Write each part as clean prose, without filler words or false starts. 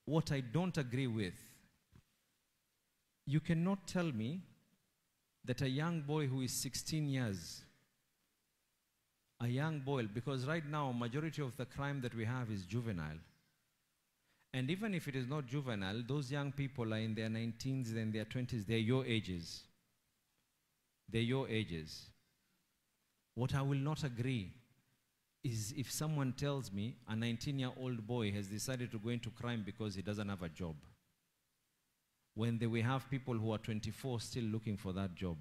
what I don't agree with, you cannot tell me that a young boy who is 16 years, a young boy, because right now majority of the crime that we have is juvenile. And even if it is not juvenile, those young people are in their 19s and their 20s, they're your ages. They're your ages. What I will not agree is if someone tells me a 19-year-old boy has decided to go into crime because he doesn't have a job, when we have people who are 24 still looking for that job.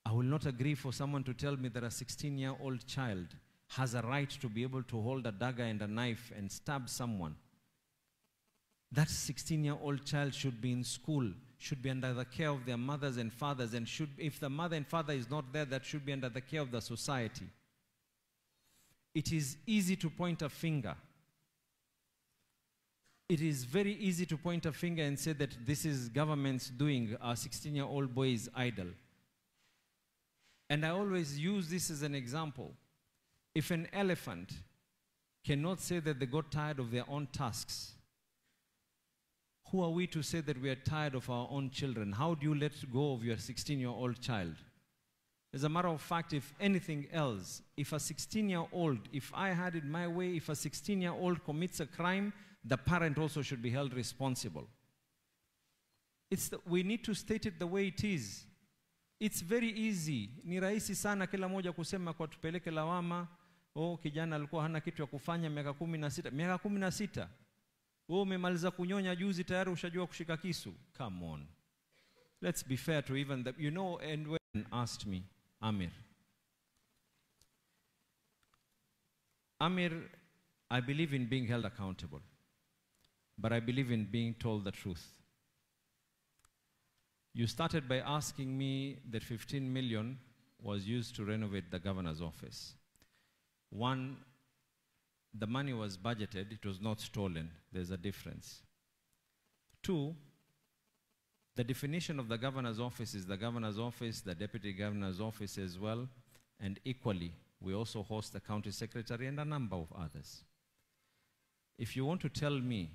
I will not agree for someone to tell me that a 16-year-old child has a right to be able to hold a dagger and a knife and stab someone. That 16-year-old child should be in school, should be under the care of their mothers and fathers, and if the mother and father is not there, that should be under the care of the society. It is easy to point a finger. It is very easy to point a finger and say that this is government's doing, a 16-year-old boy is idle. And I always use this as an example. If an elephant cannot say that they got tired of their own tasks, who are we to say that we are tired of our own children? How do you let go of your 16-year-old child? As a matter of fact, if anything else, if a 16-year-old, if I had it my way, if a 16-year-old commits a crime, the parent also should be held responsible. We need to state it the way it is. It's very easy. Ni rahisi sana kila moja kusema kwa tupeleke lawama. Oh, kijana alikuwa hana kitu ya kufanya miaka 16. Miaka 16. Oh, umemaliza kunyonya juzi tayari ushajua kushika kisu. Come on. Let's be fair to even the, you know, and when asked me, Amir, I believe in being held accountable, but I believe in being told the truth. You started by asking me that 15 million was used to renovate the governor's office. One, the money was budgeted, it was not stolen. There's a difference. Two, the definition of the governor's office is the governor's office, the deputy governor's office as well, and equally, we also host the county secretary and a number of others. If you want to tell me,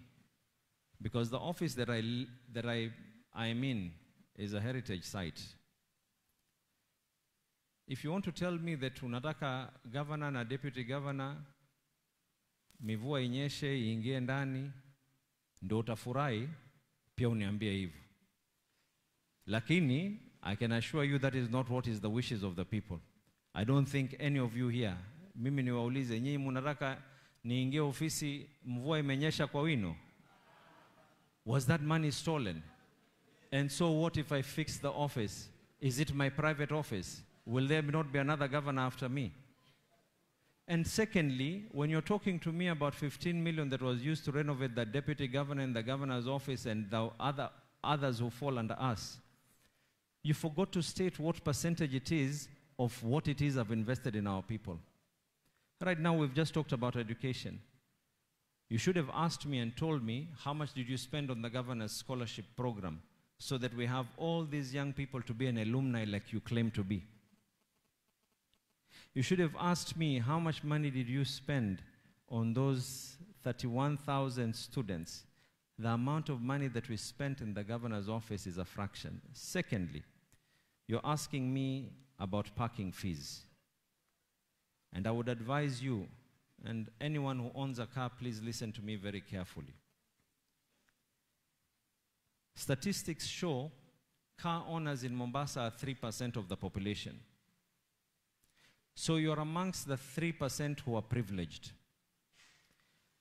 because the office that I am in is a heritage site. If you want to tell me that unataka governor na deputy governor, mivua inyeshe, iingie ndani, ndo utafurahi, pia uniambie hivyo. Lakini, I can assure you that is not what is the wishes of the people. I don't think any of you here, mimi niwaulize, nyinyi mnataka niingie ofisi, mvua imenyesha kwa wino? Was that money stolen? And so what if I fix the office? Is it my private office? Will there not be another governor after me? And secondly, when you're talking to me about 15 million that was used to renovate the deputy governor and the governor's office and the others who fall under us, you forgot to state what percentage it is of what it is I've invested in our people. Right now, we've just talked about education. You should have asked me and told me, how much did you spend on the governor's scholarship program so that we have all these young people to be an alumni like you claim to be? You should have asked me, how much money did you spend on those 31,000 students? The amount of money that we spent in the governor's office is a fraction. Secondly, you're asking me about parking fees. And I would advise you, and anyone who owns a car, please listen to me very carefully. Statistics show car owners in Mombasa are 3% of the population. So you're amongst the 3% who are privileged.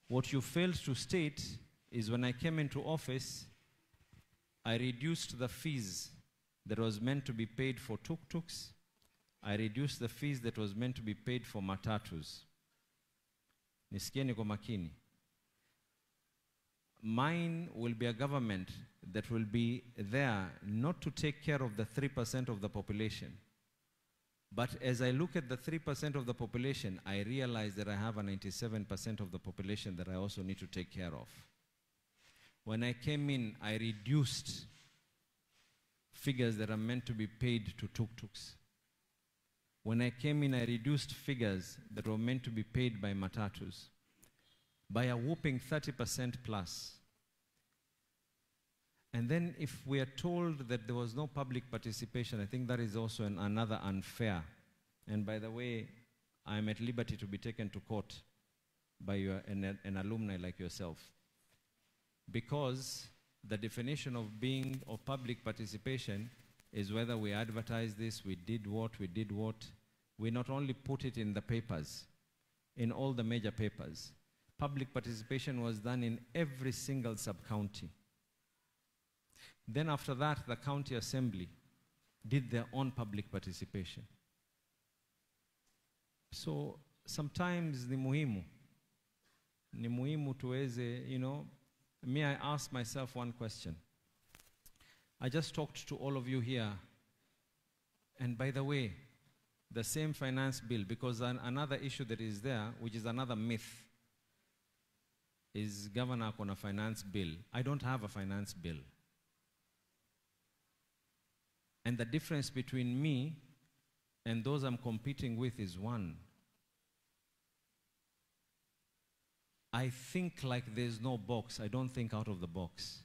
What you failed to state is when I came into office, I reduced the fees that was meant to be paid for tuk-tuks. I reduced the fees that was meant to be paid for matatus. Nisikieni kwa makini. Mine will be a government that will be there not to take care of the 3% of the population. But as I look at the 3% of the population, I realize that I have a 97% of the population that I also need to take care of. When I came in, I reduced figures that are meant to be paid to tuk-tuks. When I came in, I reduced figures that were meant to be paid by matatus. by a whopping 30% plus. And then if we are told that there was no public participation, I think that is also another unfair. And by the way, I'm at liberty to be taken to court by an alumni like yourself. Because the definition of public participation is whether we advertise this, we did what. We not only put it in the papers, in all the major papers. Public participation was done in every single sub-county. Then after that, the county assembly did their own public participation. So sometimes ni muhimu tuweze, me, I ask myself one question. I just talked to all of you here, and by the way, the same finance bill, because another issue that is there, which is another myth, is governor on a finance bill. I don't have a finance bill. And the difference between me and those I'm competing with is one. I think like there's no box. I don't think out of the box.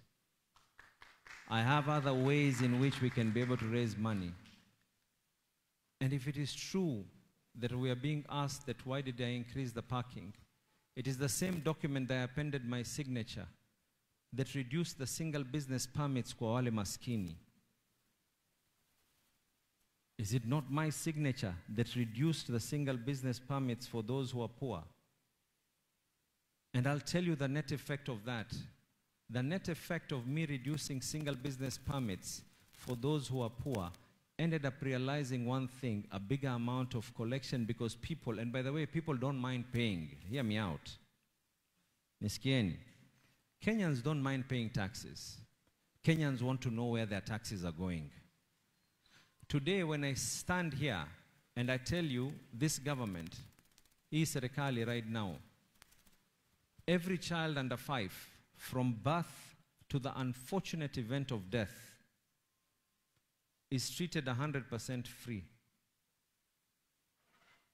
I have other ways in which we can be able to raise money. And if it is true that we are being asked that why did I increase the parking, it is the same document that I appended my signature that reduced the single business permits kwa wale maskini. Is it not my signature that reduced the single business permits for those who are poor? And I'll tell you the net effect of that. The net effect of me reducing single business permits for those who are poor ended up realizing one thing, a bigger amount of collection, because people, and by the way, people don't mind paying. Hear me out. Niskieni. Kenyans don't mind paying taxes. Kenyans want to know where their taxes are going. Today, when I stand here and I tell you this government, hii serikali right now, every child under 5, from birth to the unfortunate event of death, is treated 100% free.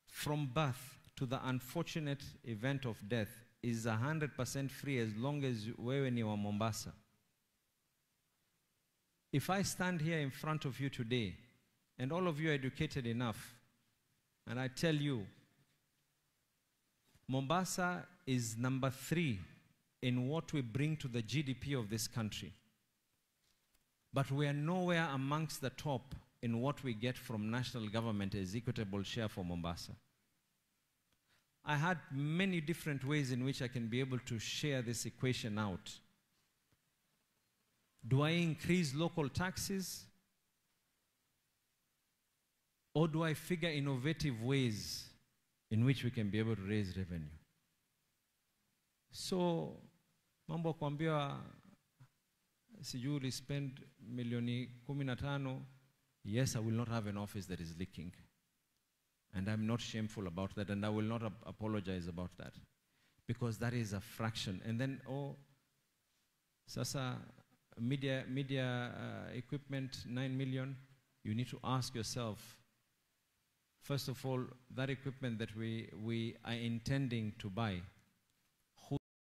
From birth to the unfortunate event of death is 100% free as long as wewe ni wa Mombasa. If I stand here in front of you today, and all of you are educated enough, and I tell you, Mombasa is number 3 in what we bring to the GDP of this country. But we are nowhere amongst the top in what we get from national government as equitable share for Mombasa. I had many different ways in which I can be able to share this equation out. Do I increase local taxes? Or do I figure innovative ways in which we can be able to raise revenue? So, mambo kuambiwa sijui spend milioni 15, yes, I will not have an office that is leaking. And I'm not shameful about that, and I will not apologize about that. Because that is a fraction. And then, sasa media equipment, 9 million, you need to ask yourself, first of all, that equipment that we are intending to buy,